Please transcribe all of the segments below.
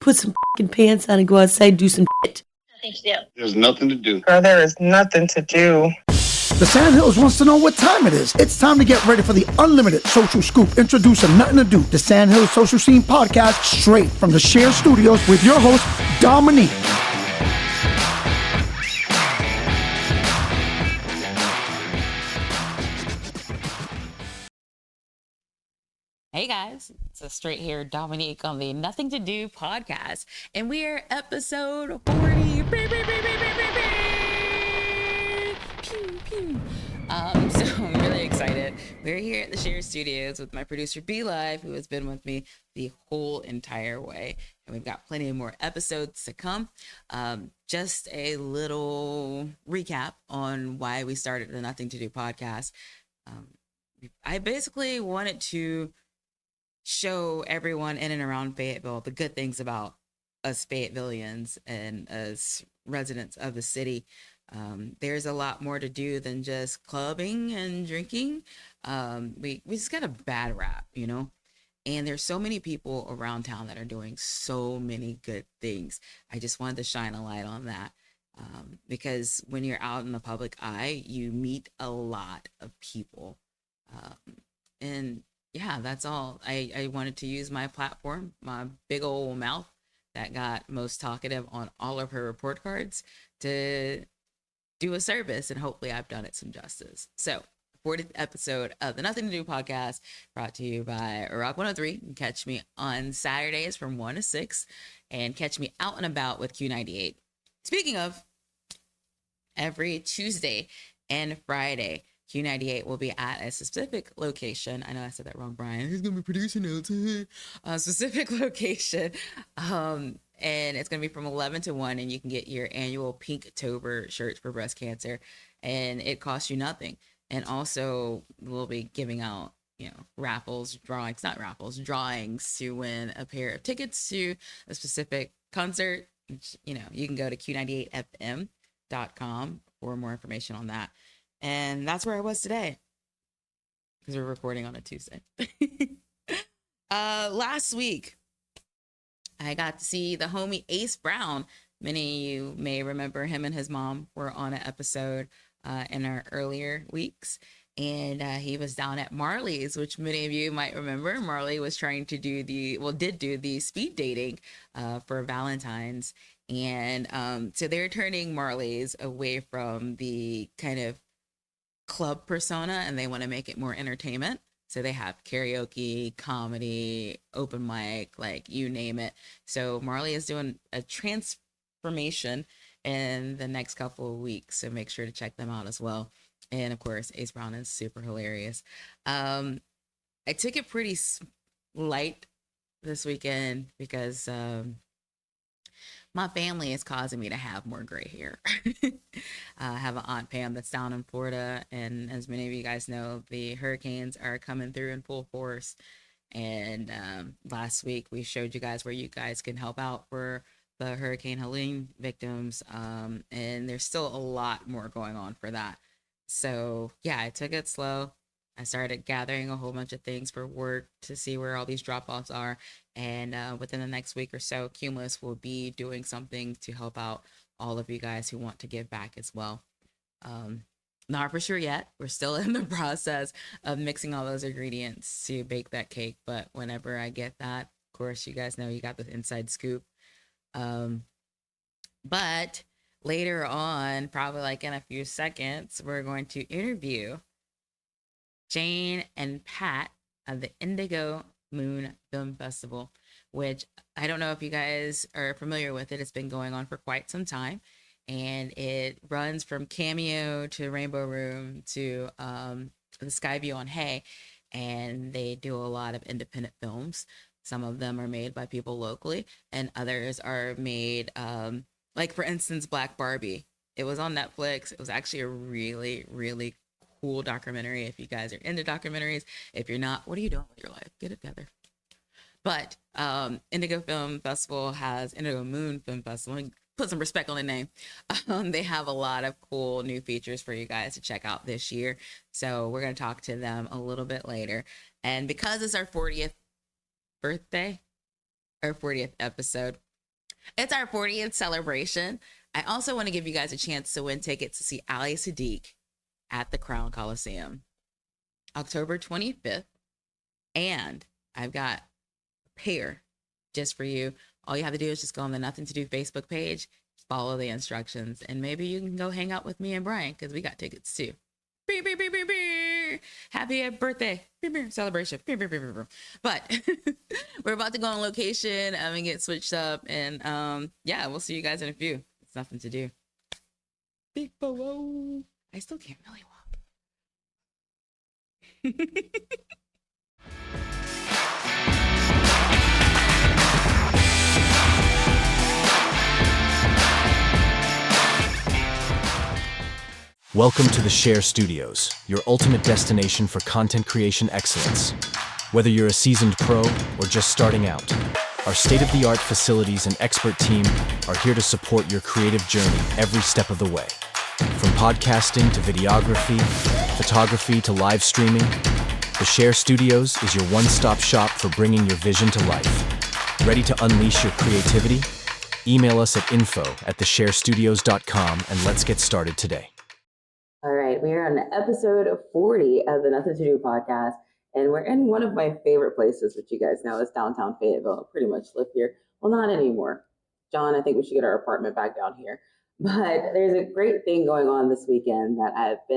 put some fucking pants on and go outside and do some shit. Nothing to do. There's nothing to do. Girl, there is nothing to do. The Sandhills wants to know what time it is. It's time to get ready for the unlimited social scoop. Introducing Nothing to Do, the Sandhills Social Scene Podcast, straight from the Share Studios with your host, Dominique. Hey guys, it's Straight Here Dominique on the Nothing to Do Podcast, and we are episode 40. Pew, pew. So I'm really excited. We're here at the Share Studios with my producer B Live, who has been with me the whole entire way, and we've got plenty of more episodes to come. Just a little recap on why we started the Nothing to Do Podcast. I basically wanted to show everyone in and around Fayetteville the good things about us Fayettevilleans and us residents of the city. There's a lot more to do than just clubbing and drinking. We just got a bad rap, you know, and there's so many people around town that are doing so many good things. I just wanted to shine a light on that, because when you're out in the public eye, you meet a lot of people, and yeah, that's all. I wanted to use my platform, my big old mouth that got most talkative on all of her report cards, to do a service, and hopefully I've done it some justice. So, 40th episode of the Nothing to Do Podcast, brought to you by Rock 103. You can catch me on Saturdays from 1 to 6, and catch me out and about with Q98. Speaking of, every Tuesday and Friday, Q98 will be at a specific location. I know I said that wrong, Brian. He's going to be producing notes. A specific location. And it's going to be from 11 to 1. And you can get your annual Pinktober shirts for breast cancer. And it costs you nothing. And also, we'll be giving out, drawings to win a pair of tickets to a specific concert. Which, you can go to q98fm.com for more information on that. And that's where I was today, because we're recording on a Tuesday. Last week, I got to see the homie Ace Brown. Many of you may remember him and his mom were on an episode in our earlier weeks. And he was down at Marley's, which many of you might remember. Marley was trying to did do the speed dating for Valentine's. And so they're turning Marley's away from the kind of club persona, and they want to make it more entertainment. So they have karaoke, comedy, open mic, like you name it. So Marley is doing a transformation in the next couple of weeks, so make sure to check them out as well. And of course, Ace Brown is super hilarious. I took it pretty light this weekend because my family is causing me to have more gray hair. I have an Aunt Pam that's down in Florida, and as many of you guys know, the hurricanes are coming through in full force. And last week we showed you guys where you guys can help out for the Hurricane Helene victims, and there's still a lot more going on for that. So yeah, I took it slow. I started gathering a whole bunch of things for work to see where all these drop-offs are. And within the next week or so, Cumulus will be doing something to help out all of you guys who want to give back as well. Not for sure yet. We're still in the process of mixing all those ingredients to bake that cake. But whenever I get that, of course, you guys know you got the inside scoop. But later on, probably like in a few seconds, we're going to interview Jane and Pat of the Indigo Moon Film Festival, which I don't know if you guys are familiar with it. It's been going on for quite some time, and it runs from Cameo to Rainbow Room to the Skyview on Hay, and they do a lot of independent films. Some of them are made by people locally, and others are made, like for instance, Black Barbie. It was on Netflix. It was actually a really, really cool documentary. If you guys are into documentaries, if you're not, what are you doing with your life? Get it together. But Indigo Film Festival has Indigo Moon Film Festival. Put some respect on the name. They have a lot of cool new features for you guys to check out this year. So we're going to talk to them a little bit later. And because it's our 40th birthday, our 40th episode, It's our 40th celebration. I also want to give you guys a chance to win tickets to see Ali Sadiq at the Crown Coliseum, October 25th. And I've got a pair just for you. All you have to do is just go on the Nuthin To Do Facebook page, follow the instructions, and maybe you can go hang out with me and Brian because we got tickets too. Beep, beep, beep, beep, beep. Happy birthday beep, beep, celebration. Beep, beep, beep, beep, beep. But we're about to go on location and get switched up. And yeah, we'll see you guys in a few. It's nothing to do. Big bo. I still can't really walk. Welcome to the Share Studios, your ultimate destination for content creation excellence. Whether you're a seasoned pro or just starting out, our state-of-the-art facilities and expert team are here to support your creative journey every step of the way. From podcasting to videography, photography to live streaming, the Share Studios is your one-stop shop for bringing your vision to life. Ready to unleash your creativity? Email us at info@thesharestudios.com and let's get started today. All right, we are on episode 40 of the Nuthin To Do podcast, and we're in one of my favorite places, which you guys know is downtown Fayetteville. I pretty much live here. Well, not anymore. John, I think we should get our apartment back down here. But there's a great thing going on this weekend that it's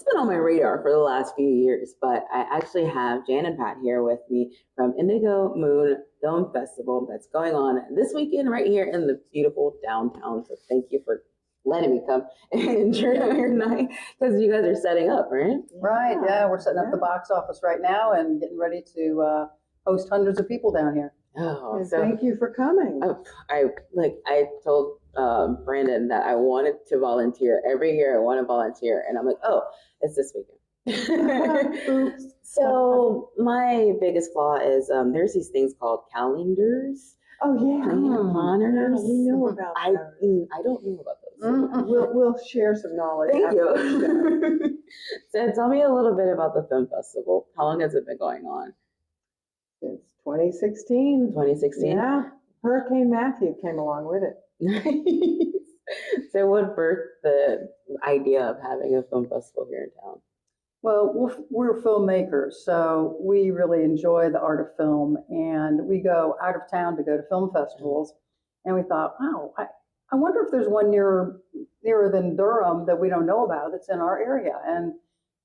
been on my radar for the last few years, but I actually have Jan and Pat here with me from Indigo Moon Film Festival that's going on this weekend right here in the beautiful downtown. So thank you for letting me come and enjoy your night because you guys are setting up, right? Right, yeah, we're setting up the box office right now and getting ready to host hundreds of people down here. Oh, so thank you for coming. I told Brandon that I wanted to volunteer every year. I want to volunteer, and I'm like, oh, it's this weekend. So my biggest flaw is there's these things called calendars. Oh yeah, honors. Yeah, we know about those. I don't know about those. We'll share some knowledge. Thank you. So tell me a little bit about the film festival. How long has it been going on? Since 2016. 2016? Yeah. Hurricane Matthew came along with it. Nice. So what birthed the idea of having a film festival here in town? Well, we're filmmakers, so we really enjoy the art of film, and we go out of town to go to film festivals. And we thought, wow, I wonder if there's one nearer than Durham that we don't know about that's in our area. And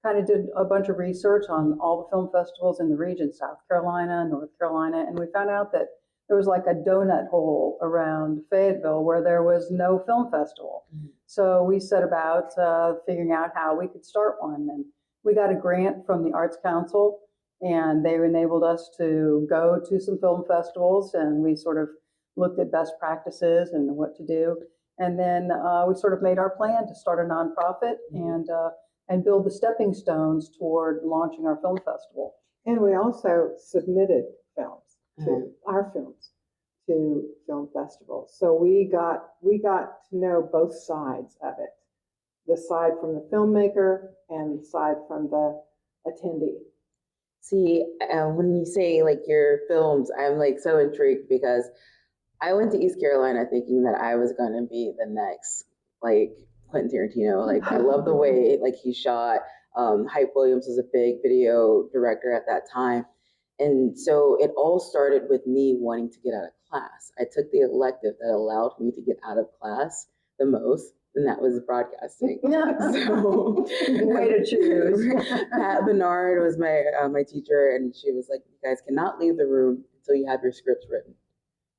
kind of did a bunch of research on all the film festivals in the region, South Carolina, North Carolina, and we found out that there was like a donut hole around Fayetteville where there was no film festival. Mm-hmm. So we set about figuring out how we could start one. And we got a grant from the Arts Council, and they enabled us to go to some film festivals, and we sort of looked at best practices and what to do. And then we sort of made our plan to start a nonprofit and build the stepping stones toward launching our film festival. And we also submitted films to our films to film festivals. So we got to know both sides of it. The side from the filmmaker and the side from the attendee. See, when you say like your films, I'm like so intrigued because I went to East Carolina thinking that I was going to be the next like Quentin Tarantino. Like I love the way like he shot. Hype Williams was a big video director at that time. And so it all started with me wanting to get out of class. I took the elective that allowed me to get out of class the most, and that was broadcasting. So, way to choose. Pat Bernard was my teacher, and she was like, "You guys cannot leave the room until you have your scripts written."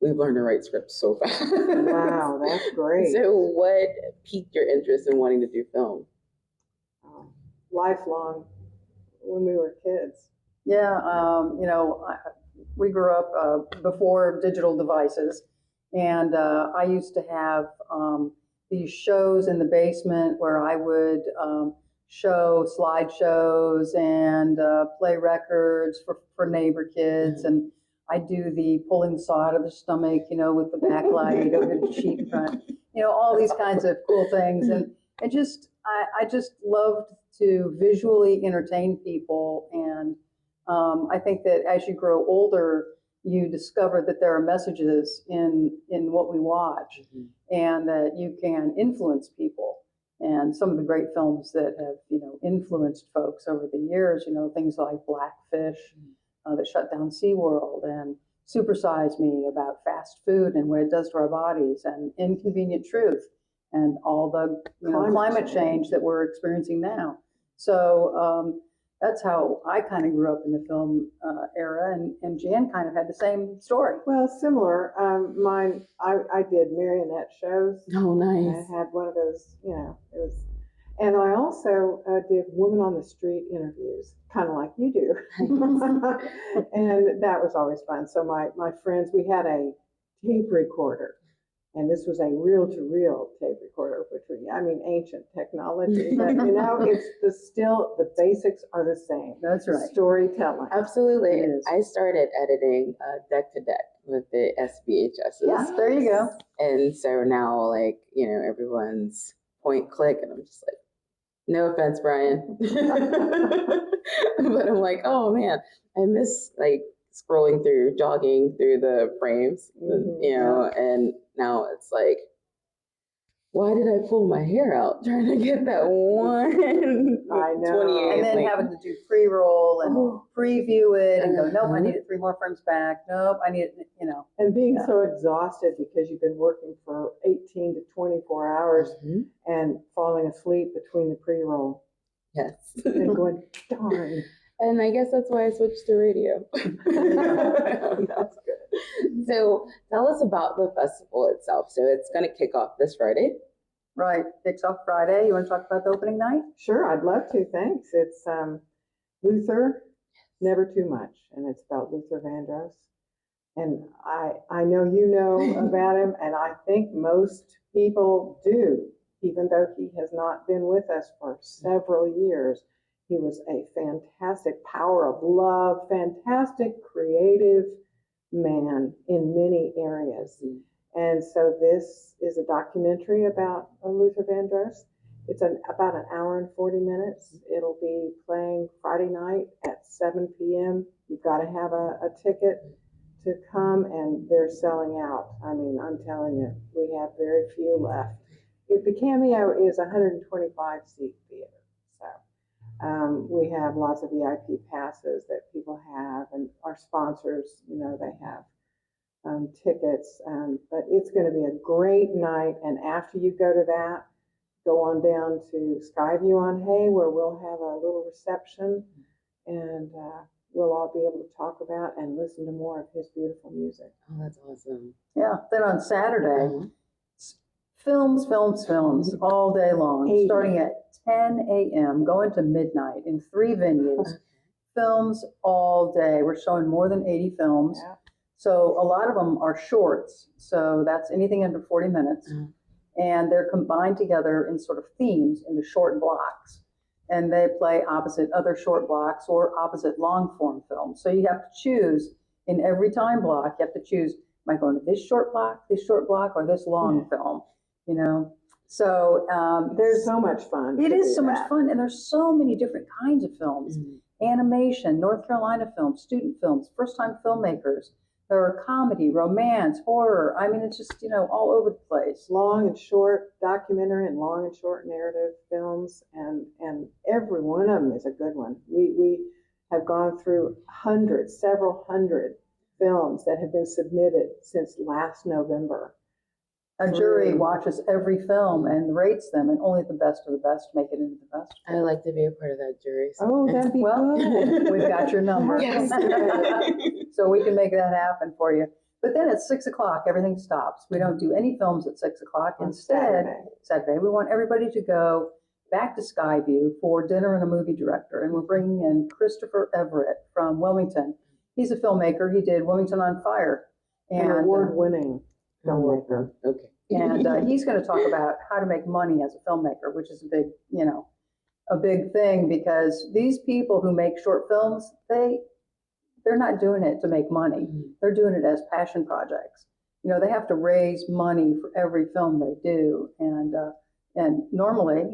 We've learned to write scripts so fast. Wow, that's great. So, what piqued your interest in wanting to do film? Lifelong, when we were kids. Yeah, we grew up before digital devices, and I used to have these shows in the basement where I would show slideshows and play records for neighbor kids, and I do the pulling the saw out of the stomach, with the backlight over the sheet in front, all these kinds of cool things, and I just loved to visually entertain people, and I think that as you grow older, you discover that there are messages in what we watch, and that you can influence people. And some of the great films that have, influenced folks over the years, things like Blackfish, that shut down SeaWorld, and Super Size Me about fast food and what it does to our bodies, and Inconvenient Truth, and all the climate change that we're experiencing now. So that's how I kind of grew up in the film era, and Jan kind of had the same story. Well, similar. I did marionette shows. Oh, nice. I had one of those, it was, and I also did women on the street interviews, kind of like you do. And that was always fun. So my friends, we had a tape recorder, and this was a reel-to-reel tape recorder, which ancient technology, but it's still, the basics are the same. That's right. Storytelling. Absolutely. It is. I started editing deck to deck with the SBHSs. Yeah, there you go. And so now, everyone's point click, and I'm just like, no offense, Brian. But I'm like, oh man, I miss scrolling through, jogging through the frames, and now it's like, why did I pull my hair out trying to get that one? I know. 28, And then having to do pre-roll and preview it and go, nope, I need it 3 more frames back. Nope, I need it, And being so exhausted because you've been working for 18 to 24 hours and falling asleep between the pre-roll. Yes. And going, darn. And I guess that's why I switched to radio. That's good. So tell us about the festival itself. So it's going to kick off this Friday. Right, kicks off Friday. You want to talk about the opening night? Sure, I'd love to, thanks. It's Luther, Never Too Much, and it's about Luther Vandross. And I know you know about him, and I think most people do, even though he has not been with us for several years. He was a fantastic power of love, fantastic creative man in many areas. And so this is a documentary about Luther Vandross. It's about an hour and 40 minutes. It'll be playing Friday night at 7 p.m. You've got to have a ticket to come, and they're selling out. I'm telling you, we have very few left. If the CAMEO is a 125-seat theater, so we have lots of VIP passes that people have, and our sponsors, they have tickets, but it's going to be a great night. And after you go to that, go on down to SkyView on Hay, where we'll have a little reception, and we'll all be able to talk about and listen to more of his beautiful music. Oh, that's awesome. Yeah, then on Saturday, films all day long, starting at 10 a.m., going to midnight in 3 venues. Films all day. We're showing more than 80 films. Yeah. So a lot of them are shorts. So that's anything under 40 minutes. And they're combined together in sort of themes into short blocks. And they play opposite other short blocks or opposite long form films. So you have to choose in every time block, you have to choose, am I going to this short block, or this long film? So there's so much fun. It is so much fun, and there's so many different kinds of films. Animation, North Carolina films, student films, first-time filmmakers. There are comedy, romance, horror. It's just, all over the place. Long and short documentary and long and short narrative films, and every one of them is a good one. We have gone through several hundred films that have been submitted since last November. A jury watches every film and rates them, and only the best of the best make it into the best. I like to be a part of that jury. Oh, that'd be good. We've got your number. Yes. So we can make that happen for you. But then at 6 o'clock, everything stops. We don't do any films at 6 o'clock. Instead, Saturday, we want everybody to go back to SkyView for dinner and a movie director. And we're bringing in Christopher Everett from Wilmington. He's a filmmaker. He did Wilmington on Fire. An award-winning filmmaker. Okay. And he's going to talk about how to make money as a filmmaker, which is a big thing, because these people who make short films, they're not doing it to make money. They're doing it as passion projects. They have to raise money for every film they do, and normally,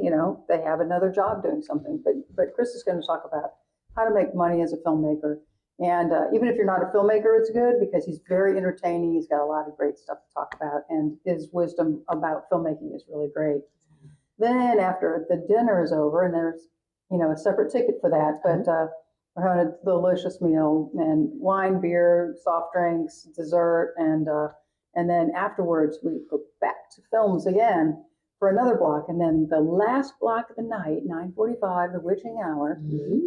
they have another job doing something. But Chris is going to talk about how to make money as a filmmaker And even if you're not a filmmaker, it's good because he's very entertaining. He's got a lot of great stuff to talk about, and his wisdom about filmmaking is really great. Then after the dinner is over, and there's, a separate ticket for that, but we're having a delicious meal and wine, beer, soft drinks, dessert, and then afterwards we go back to films again for another block, and then the last block of the night, 9:45, the witching hour,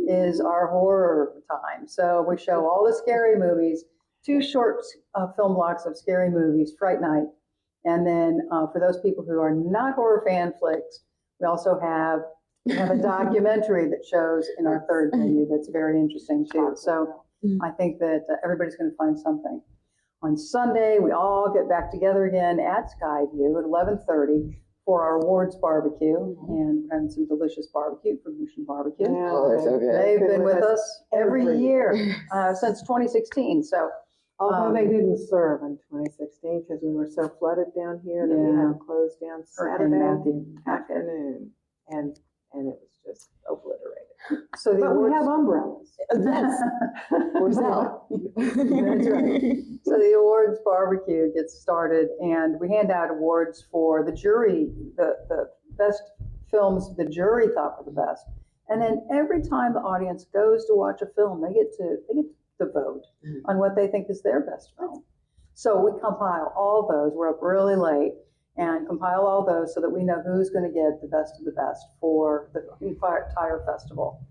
is our horror time. So we show all the scary movies, 2 short film blocks of scary movies, Fright Night, and then for those people who are not horror fan flicks, we also have a documentary that shows in our third venue that's very interesting too. So I think that everybody's going to find something. On Sunday, we all get back together again at SkyView at 11:30 for our awards barbecue, and we're having some delicious barbecue from Mission Barbecue. Yeah. Oh, they're so good. They've been with us every year since 2016. So, Although they didn't serve in 2016 because we were so flooded down here that we had to close down Hurricane Saturday Matthew. afternoon, and it was just obliterated. so the But we awards, have umbrellas. Yes. For sale. That's right. So the awards barbecue gets started, and we hand out awards for the jury, the best films the jury thought were the best. And then every time the audience goes to watch a film, they get to vote on what they think is their best film. So we compile all those. We're up really late and compile all those so that we know who's going to get the best of the best for the entire festival.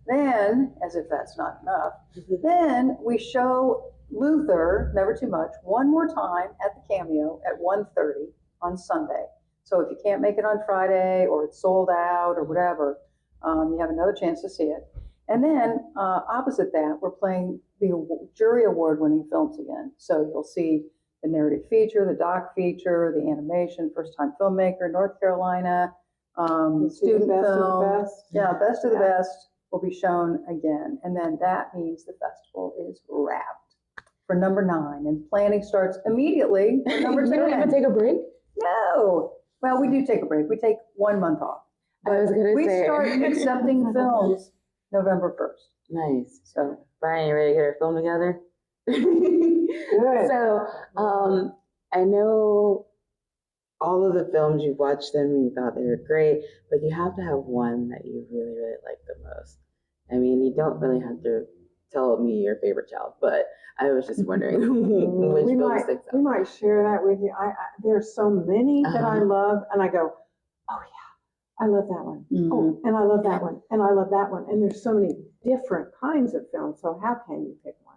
Then, as if that's not enough, then we show Luther, Never Too Much, one more time at the CAMEO at 1:30 on Sunday. So if you can't make it on Friday or it's sold out or whatever, you have another chance to see it. And then opposite that, we're playing the jury award-winning films again. So you'll see the narrative feature, the doc feature, the animation, first-time filmmaker, North Carolina, student best of the film. best. Yeah, best of the best will be shown again. And then that means the festival is wrapped for number 9. And planning starts immediately for number 10. You don't even take a break? No. Well, we do take a break. We take 1 month off. I was going to We say. start accepting films November 1st. Nice. So, Brian, you ready to get our film together? Good. So, I know all of the films, you've watched them, you thought they were great, but you have to have one that you really, really like the most. I mean, you don't really have to tell me your favorite child, but I was just wondering which we film might sticks we out. might share that with you. There's so many that I love, and I go, oh yeah, I love that one. Oh, and I love that one, and I love that one. And there's so many different kinds of films. So how can you pick one?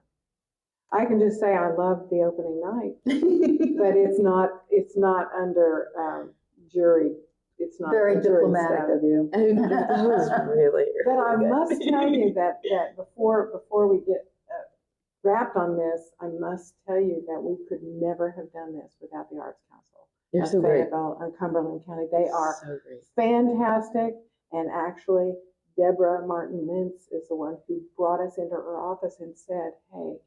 I can just say I love the opening night, but it's not under jury. It's not very a jury diplomatic status. of you. That was really, But I really good. must tell you that before we get wrapped on this, I must tell you that we could never have done this without the Arts Council You're of so great. Fayetteville and Cumberland County. They are So great. fantastic, and actually, Deborah Martin Mintz is the one who brought us into her office and said, "Hey,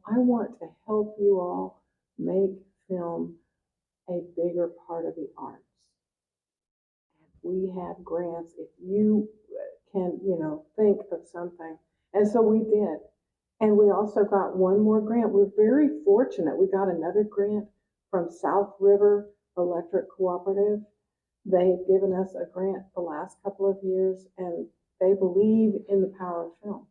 I want to help you all make film a bigger part of the arts. We have grants if you can, think of something." And so we did. And we also got one more grant. We're very fortunate. We got another grant from South River Electric Cooperative. They've given us a grant the last couple of years, and they believe in the power of film.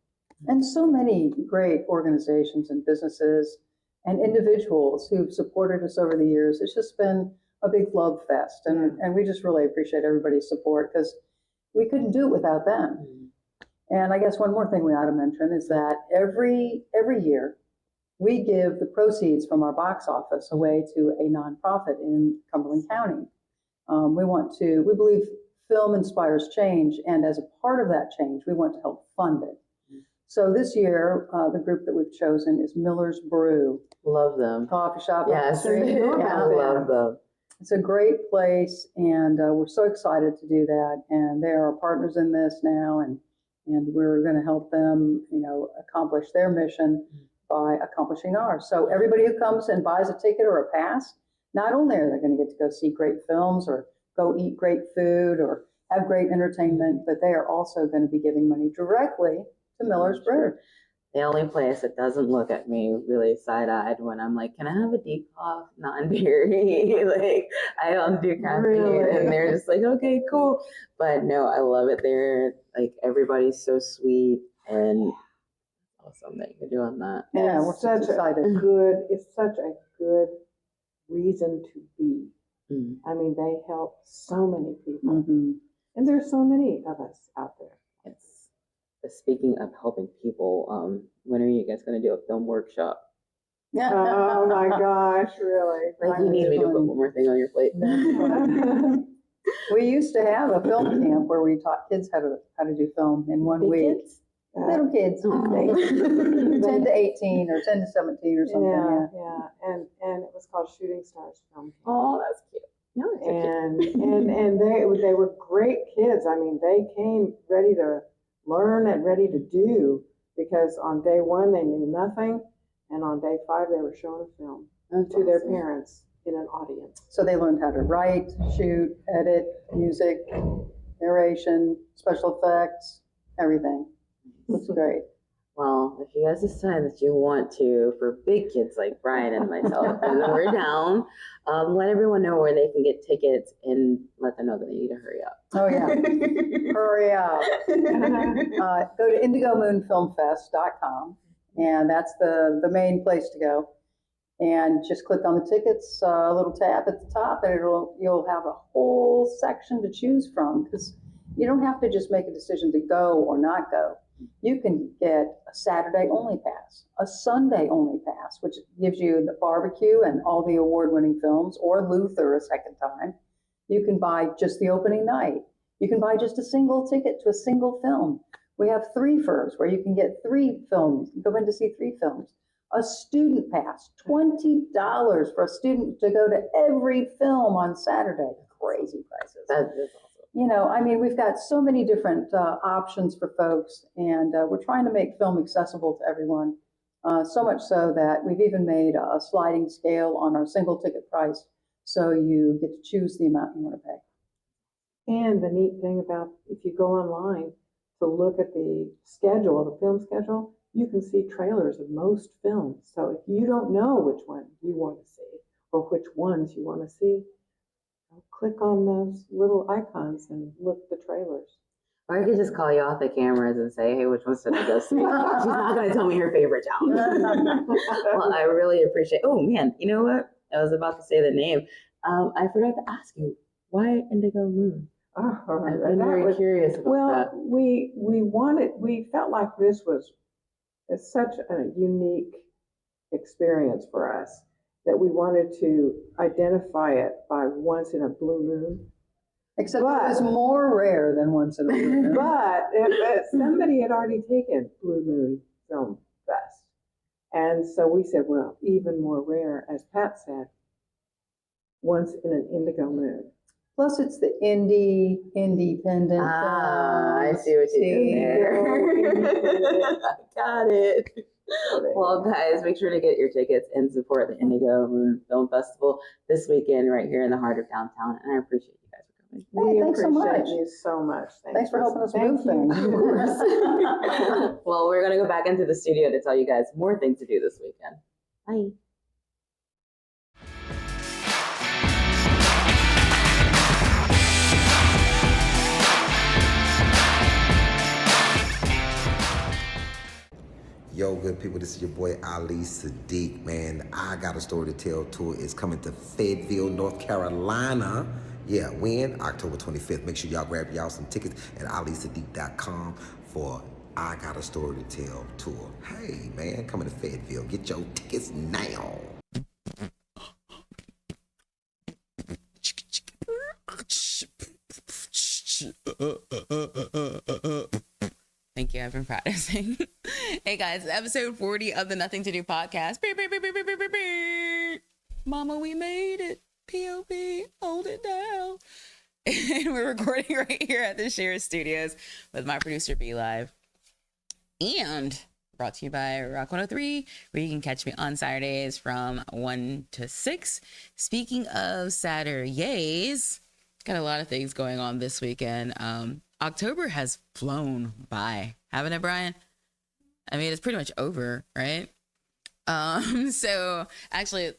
And so many great organizations and businesses and individuals who've supported us over the years. It's just been a big love fest. And we just really appreciate everybody's support because we couldn't do it without them. And I guess one more thing we ought to mention is that every year we give the proceeds from our box office away to a nonprofit in Cumberland County. We believe film inspires change, and as a part of that change, we want to help fund it. So this year, the group that we've chosen is Miller's Brew. Love them. Coffee shop. Yes, up the street. I love them. It's a great place, and we're so excited to do that. And they are our partners in this now, and we're going to help them, accomplish their mission by accomplishing ours. So everybody who comes and buys a ticket or a pass, not only are they going to get to go see great films or go eat great food or have great entertainment, but they are also going to be giving money directly to Miller's Brew. the only place that doesn't look at me really side-eyed when I'm like, can I have a decaf, non-dairy? Like, I don't do caffeine. Really? And they're just like, okay, cool. But no, I love it there. Like, everybody's so sweet and awesome that you can do on that. Yeah, And we're it's such excited. it's such a good reason to be. Mm. I mean, they help so many people. Mm-hmm. And there's so many of us out there. It's speaking of helping people, when are you guys going to do a film workshop? Oh my gosh, really? Like, you need me to put one more thing on your plate. We used to have a film camp where we taught kids how to do film in 1 Big week. kids? Little kids, Aw. 10 to 18 or 10 to 17 or something. Yeah, Yeah. yeah, and it was called Shooting Stars Film Camp. Oh, that's cute. No, it's so cute. And they were great kids. I mean, they came ready to learn and ready to do, because on day 1 they knew nothing, and on day 5 they were showing a film That's to their awesome. parents in an audience. So they learned how to write, shoot, edit, music, narration, special effects, everything. It's great. Well, if you guys decide that you want to, for big kids like Brian and myself, and then we're down, let everyone know where they can get tickets and let them know that they need to hurry up. Oh, yeah. Hurry up. Go to indigomoonfilmfest.com, and that's the main place to go. And just click on the tickets, a little tab at the top, and you'll have a whole section to choose from, because you don't have to just make a decision to go or not go. You can get a Saturday only pass, a Sunday only pass, which gives you the barbecue and all the award-winning films, or Luther a second time. You can buy just the opening night. You can buy just a single ticket to a single film. We have 3-fers where you can get 3 films, go in to see 3 films. A student pass, $20 for a student to go to every film on Saturday. Crazy prices. That is awesome. You know, I mean, we've got so many different options for folks, and we're trying to make film accessible to everyone. So much so that we've even made a sliding scale on our single ticket price, so you get to choose the amount you want to pay. And the neat thing about, if you go online to look at the schedule, the film schedule, you can see trailers of most films. So if you don't know which one you want to see or which ones you want to see, click on those little icons and look at the trailers. Or I could just call you off the cameras and say, hey, which one's should I go see? She's not going to tell me her favorite town. Well, I really appreciate. Oh, man, you know what? I was about to say the name. I forgot to ask you, why Indigo Moon? Oh, I've been very curious about that. We felt like this was such a unique experience for us that we wanted to identify it by once in a blue moon. Except it was more rare than once in a blue moon. But somebody had already taken Blue Moon Film Fest. And so we said, well, even more rare, as Pat said, once in an indigo moon. Plus, it's the independent. I see what you did there. Got it. Well, guys, make sure to get your tickets and support the Indigo Moon Film Festival this weekend right here in the heart of downtown. And I appreciate you guys for coming. Hey, thanks so much. Appreciate you so much. Thanks for helping us move things. Well, we're going to go back into the studio to tell you guys more things to do this weekend. Bye. Yo, good people, this is your boy Ali Sadiq, man. I Got a Story to Tell tour is coming to Fayetteville, North Carolina. Yeah, when? October 25th. Make sure y'all grab y'all some tickets at alisadiq.com for I Got a Story to Tell tour. Hey, man, coming to Fayetteville. Get your tickets now. Thank you. I've been practicing. Hey guys, episode 40 of the Nothing to Do podcast. Mama, we made it. POP, hold it down. And we're recording right here at the Share Studios with my producer B Live. And brought to you by Rock 103, where you can catch me on Saturdays from 1 to 6. Speaking of Saturdays, got a lot of things going on this weekend. October has flown by, haven't it, Brian? I mean, it's pretty much over, right? So actually,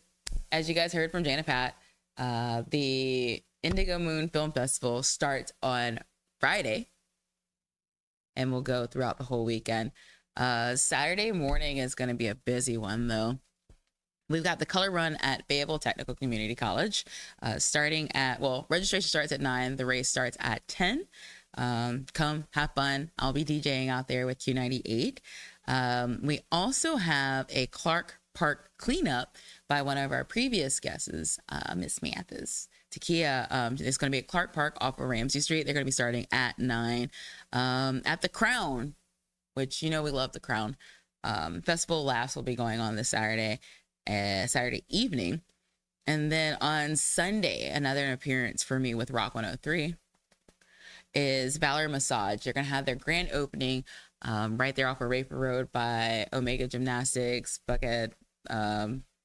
as you guys heard from Jana Pat, the Indigo Moon Film Festival starts on Friday and will go throughout the whole weekend. Saturday morning is going to be a busy one, though. We've got the color run at Fayetteville Technical Community College, starting at, registration starts at 9. The race starts at 10. Come have fun. I'll be DJing out there with Q98. We also have a Clark Park cleanup by one of our previous guests, Miss Mathis. Takia. It's going to be at Clark Park off of Ramsey Street. They're going to be starting at 9. At the Crown, which, we love the Crown. Festival Laughs will be going on this Saturday evening. And then on Sunday, another appearance for me with Rock 103 is Valor Massage. They're going to have their grand opening right there off of Rafer Road by Omega Gymnastics, Buckhead.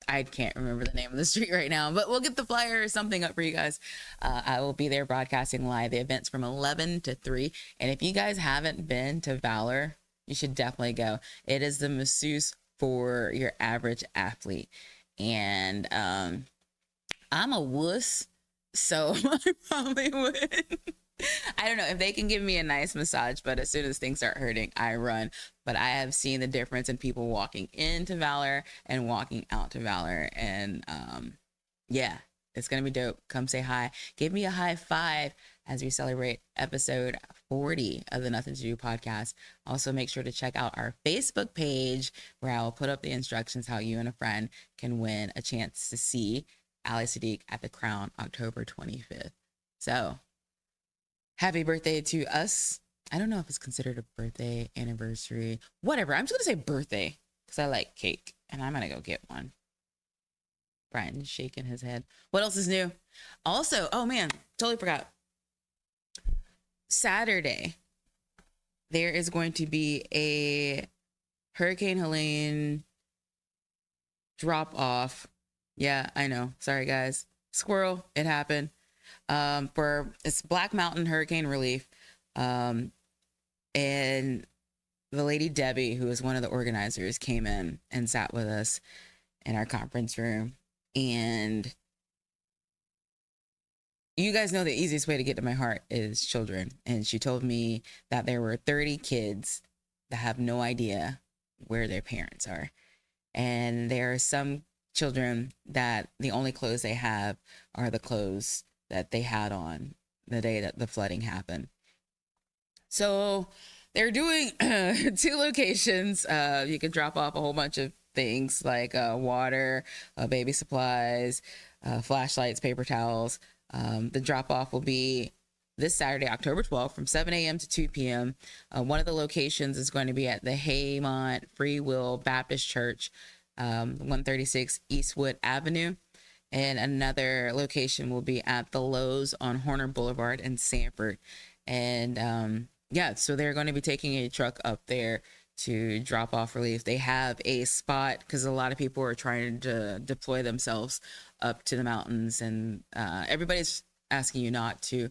I can't remember the name of the street right now, but we'll get the flyer or something up for you guys. I will be there broadcasting live. The event's from 11 to 3. And if you guys haven't been to Valor, you should definitely go. It is the masseuse for your average athlete. And I'm a wuss, so I probably would. I don't know if they can give me a nice massage, but as soon as things start hurting, I run. But I have seen the difference in people walking into Valor and walking out to Valor. And yeah, it's going to be dope. Come say hi. Give me a high five as we celebrate episode 40 of the Nuthin To Do podcast. Also, make sure to check out our Facebook page where I will put up the instructions how you and a friend can win a chance to see Ali Sadiq at the Crown October 25th. So, happy birthday to us. I don't know if it's considered a birthday, anniversary, whatever. I'm just going to say birthday because I like cake and I'm going to go get one. Brian's shaking his head. What else is new? Also, oh man, totally forgot. Saturday, there is going to be a Hurricane Helene drop off. Yeah, I know. Sorry, guys. Squirrel. It happened. It's Black Mountain Hurricane Relief. And the lady Debbie, who is one of the organizers, came in and sat with us in our conference room. And you guys know the easiest way to get to my heart is children. And she told me that there were 30 kids that have no idea where their parents are. And there are some children that the only clothes they have are the clothes that they had on the day that the flooding happened. So they're doing 2 locations. You can drop off a whole bunch of things like water, baby supplies, flashlights, paper towels. The drop off will be this Saturday, October 12th from 7 a.m. to 2 p.m. One of the locations is going to be at the Haymont Free Will Baptist Church, 136 Eastwood Avenue. And another location will be at the LOGE on Horner Boulevard in Sanford. And yeah, so they're going to be taking a truck up there to drop off relief. They have a spot because a lot of people are trying to deploy themselves up to the mountains, and everybody's asking you not to.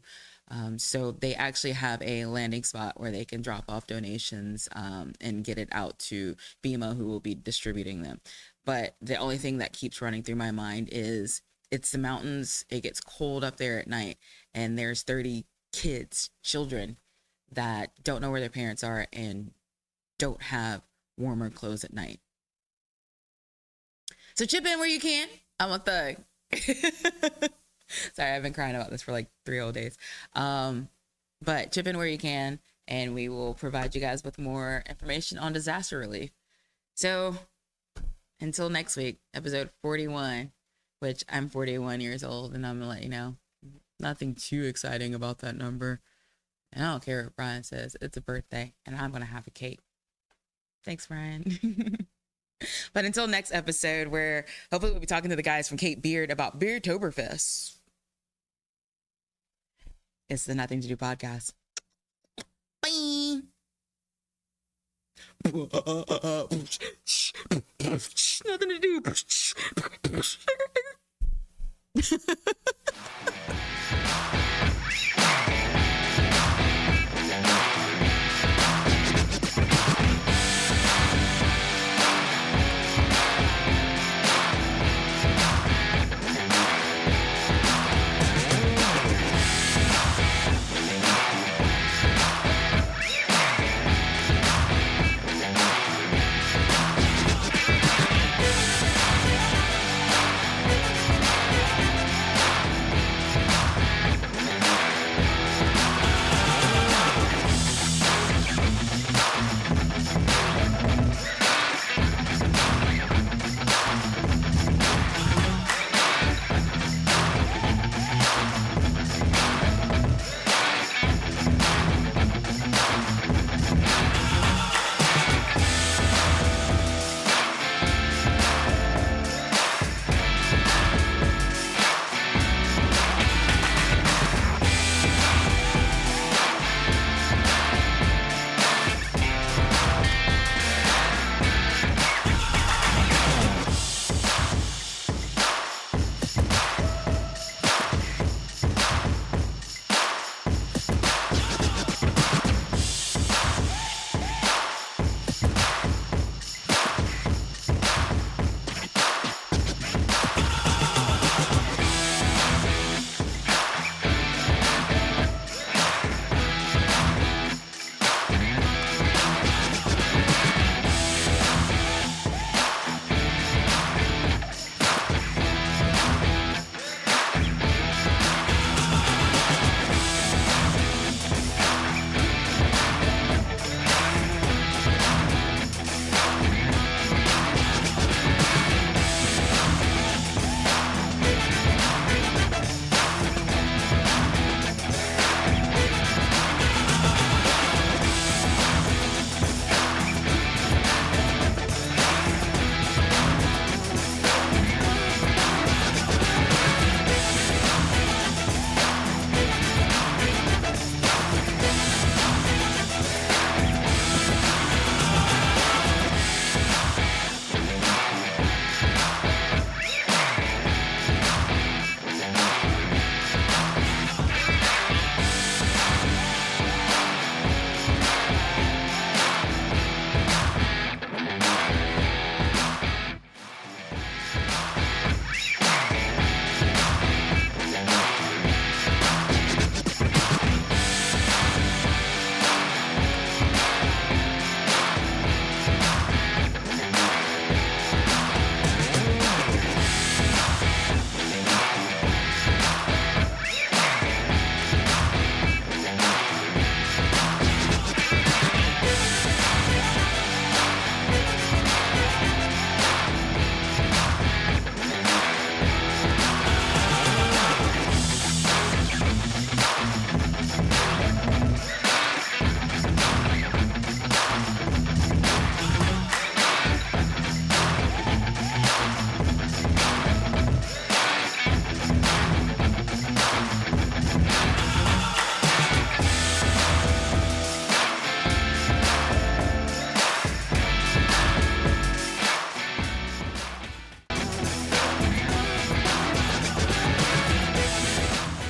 So they actually have a landing spot where they can drop off donations and get it out to BMO, who will be distributing them. But the only thing that keeps running through my mind is it's the mountains. It gets cold up there at night, and there's 30 children that don't know where their parents are and don't have warmer clothes at night. So chip in where you can. I'm a thug. Sorry, I've been crying about this for like 3 whole days. But chip in where you can, and we will provide you guys with more information on disaster relief. So until next week, episode 41, which I'm 41 years old, and I'm gonna let you know, nothing too exciting about that number. And I don't care what Brian says. It's a birthday, and I'm gonna have a cake. Thanks, Brian. But until next episode, where hopefully we'll be talking to the guys from Cape Beard about Beardtoberfest. It's the Nuthin To Do podcast. Bye. Nothing to do.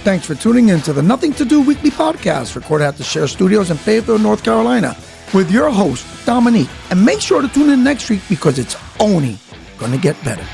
Thanks for tuning in to the Nothing to Do weekly podcast, recorded at the Share Studios in Fayetteville, North Carolina, with your host, Dominique. And make sure to tune in next week because it's only going to get better.